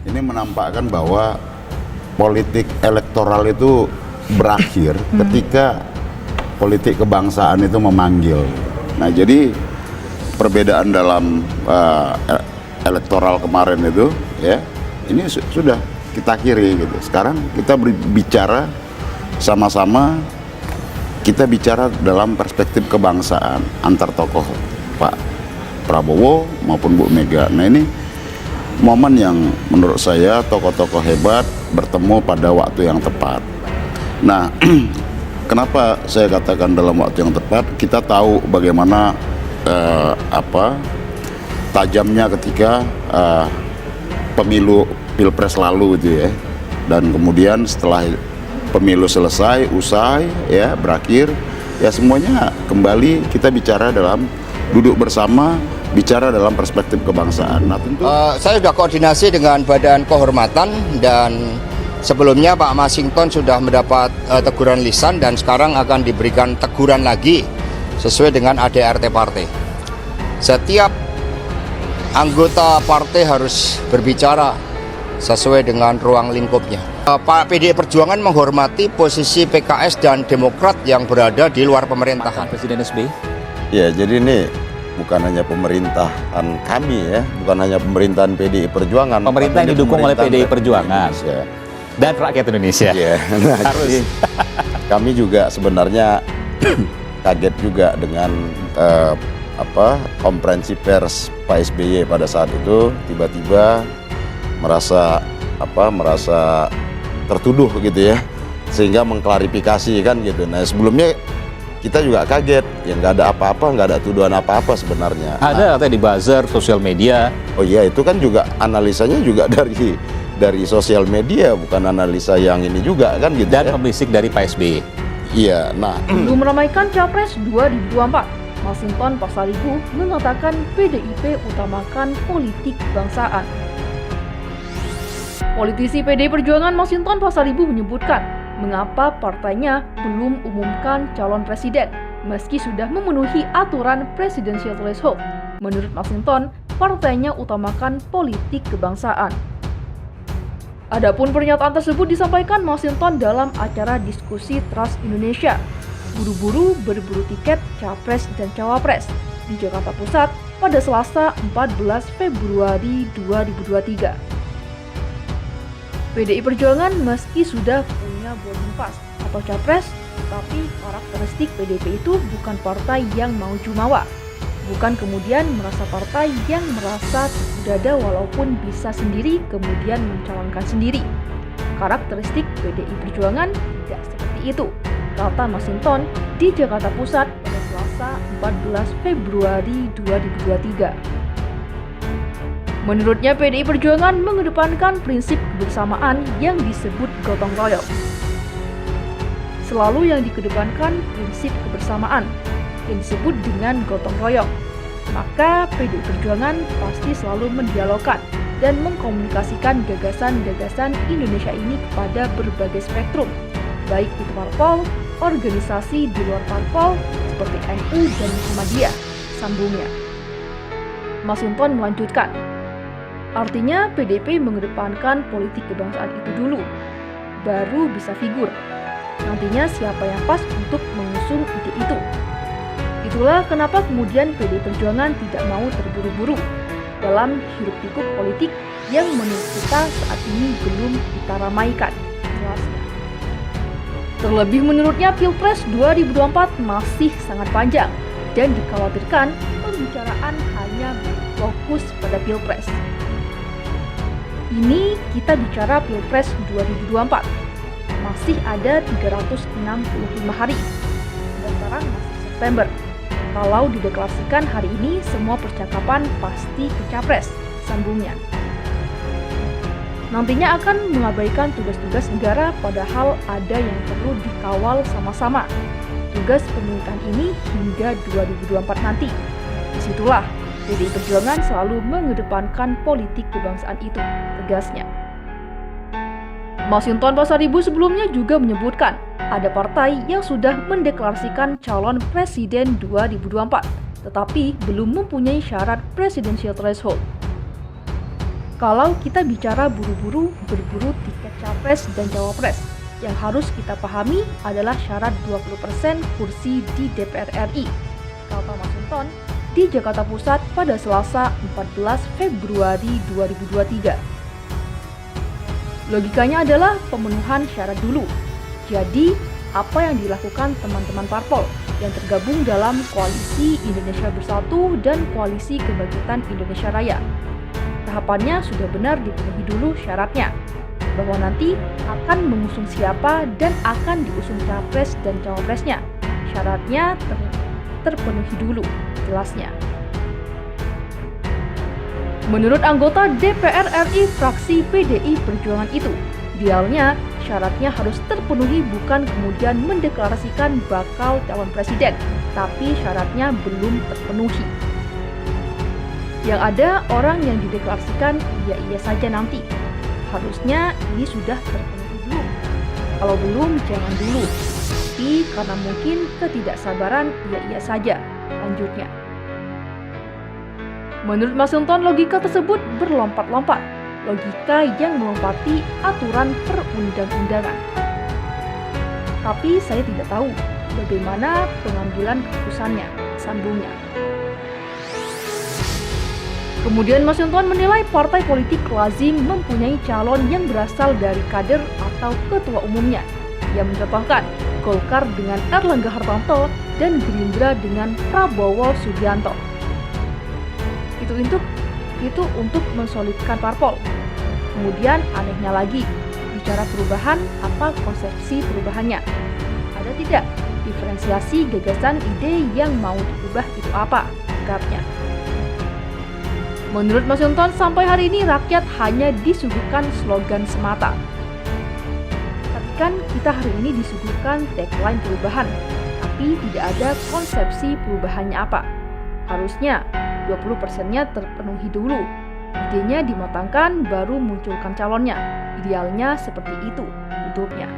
Ini menampakkan bahwa politik elektoral itu berakhir ketika politik kebangsaan itu memanggil. Nah, jadi perbedaan dalam elektoral kemarin itu, ya, ini sudah kita akhiri gitu. Sekarang kita bicara sama-sama, kita bicara dalam perspektif kebangsaan antar tokoh Pak Prabowo maupun Bu Mega. Nah, ini momen yang menurut saya tokoh-tokoh hebat bertemu pada waktu yang tepat. Nah, kenapa saya katakan dalam waktu yang tepat? Kita tahu bagaimana tajamnya ketika pemilu pilpres lalu itu ya, dan kemudian setelah pemilu selesai, usai ya, berakhir ya, semuanya kembali kita bicara dalam duduk bersama, bicara dalam perspektif kebangsaan. Nah, tentu saya sudah koordinasi dengan Badan Kehormatan, dan sebelumnya Pak Masinton sudah mendapat teguran lisan dan sekarang akan diberikan teguran lagi sesuai dengan ADRT partai. Setiap anggota partai harus berbicara sesuai dengan ruang lingkupnya. Pak PDI Perjuangan menghormati posisi PKS dan Demokrat yang berada di luar pemerintahan. Presiden SBY. Ya, jadi ini bukan hanya pemerintahan kami ya, bukan hanya pemerintahan PDI Perjuangan. Pemerintah yang didukung oleh PDI Perjuangan dan rakyat Indonesia. Ya, nah, harus. jadi, kami juga sebenarnya kaget juga dengan konferensi pers Pak SBY pada saat itu, tiba-tiba merasa tertuduh gitu ya, sehingga mengklarifikasi kan gitu. Nah, sebelumnya kita juga kaget, ya nggak ada apa-apa, nggak ada tuduhan apa-apa sebenarnya. Ada katanya di buzzer, sosial media. Oh iya, itu kan juga analisanya juga dari sosial media, bukan analisa yang ini juga kan gitu. Dan ya. pembisik dari Pak SBY. Iya, nah. Belum meramaikan Capres 2024, Masinton Pasaribu mengatakan PDIP utamakan politik kebangsaan. Politisi PDI Perjuangan Masinton Pasaribu menyebutkan mengapa partainya belum umumkan calon presiden meski sudah memenuhi aturan presidensial threshold. Menurut Masinton, partainya utamakan politik kebangsaan. Adapun pernyataan tersebut disampaikan Masinton dalam acara diskusi Trust Indonesia, buru-buru berburu tiket Capres dan Cawapres di Jakarta Pusat pada Selasa 14 Februari 2023. PDI Perjuangan meski sudah punya boarding pass atau capres, tetapi karakteristik PDIP itu bukan partai yang mau jumawa. Bukan kemudian merasa partai yang merasa tipu dada walaupun bisa sendiri kemudian mencalonkan sendiri. Karakteristik PDI Perjuangan tidak seperti itu, kata Masinton di Jakarta Pusat pada Selasa 14 Februari 2023. Menurutnya PDI Perjuangan mengedepankan prinsip kebersamaan yang disebut gotong royong. Selalu yang dikedepankan prinsip kebersamaan yang disebut dengan gotong royong. Maka PDI Perjuangan pasti selalu mendialogkan dan mengkomunikasikan gagasan-gagasan Indonesia ini kepada berbagai spektrum, baik itu parpol, organisasi di luar parpol seperti NU dan Muhammadiyah, sambungnya. Masinton melanjutkan, artinya PDIP mengedepankan politik kebangsaan itu dulu, baru bisa figur. Nantinya siapa yang pas untuk mengusung ide itu. Itulah kenapa kemudian PDI Perjuangan tidak mau terburu-buru dalam hiruk-pikuk politik yang menurut kita saat ini belum kita ramaikan, jelasnya. Terlebih menurutnya Pilpres 2024 masih sangat panjang dan dikhawatirkan pembicaraan hanya fokus pada Pilpres. Ini kita bicara Pilpres 2024. Masih ada 365 hari. Dan sekarang masih September. Kalau dideklarasikan hari ini, semua percakapan pasti ke Capres, sambungnya. Nantinya akan mengabaikan tugas-tugas negara padahal ada yang perlu dikawal sama-sama. Tugas pemerintahan ini hingga 2024 nanti. Disitulah PDI Perjuangan selalu mengedepankan politik kebangsaan itu, tegasnya. Masinton Pasaribu sebelumnya juga menyebutkan ada partai yang sudah mendeklarasikan calon presiden 2024, tetapi belum mempunyai syarat presidensial threshold. Kalau kita bicara buru-buru berburu tiket capres dan cawapres, yang harus kita pahami adalah syarat 20% kursi di DPR RI, kata Masinton di Jakarta Pusat pada Selasa 14 Februari 2023. Logikanya adalah pemenuhan syarat dulu. Jadi, apa yang dilakukan teman-teman parpol yang tergabung dalam Koalisi Indonesia Bersatu dan Koalisi Kebangkitan Indonesia Raya? Tahapannya sudah benar dipenuhi dulu syaratnya, bahwa nanti akan mengusung siapa dan akan diusung capres dan cawapresnya. Syaratnya terpenuhi dulu, jelasnya. Menurut anggota DPR RI fraksi PDI Perjuangan itu, idealnya syaratnya harus terpenuhi bukan kemudian mendeklarasikan bakal calon presiden, tapi syaratnya belum terpenuhi. Yang ada orang yang dideklarasikan iya saja nanti. Harusnya ini sudah terpenuhi dulu. Kalau belum, jangan dulu. Tapi karena mungkin ketidaksabaran, iya saja, lanjutnya. Menurut Masinton, logika tersebut berlompat-lompat. Logika yang melompati aturan perundang-undangan. Tapi saya tidak tahu bagaimana pengambilan keputusannya, sambungnya. Kemudian Masinton menilai partai politik lazim mempunyai calon yang berasal dari kader atau ketua umumnya. Ia mencontohkan Golkar dengan Erlangga Hartarto dan Gerindra dengan Prabowo Subianto. Itu untuk mensolidkan parpol. Kemudian anehnya lagi, bicara perubahan, apa konsepsi perubahannya? Ada tidak diferensiasi gagasan ide yang mau diubah itu apa? Ungkapnya. Menurut Masinton, sampai hari ini rakyat hanya disuguhkan slogan semata. Tapi kan kita hari ini disuguhkan tagline perubahan, tapi tidak ada konsepsi perubahannya apa. Harusnya 20%-nya terpenuhi dulu. Idenya dimatangkan baru munculkan calonnya. Idealnya seperti itu, tutupnya.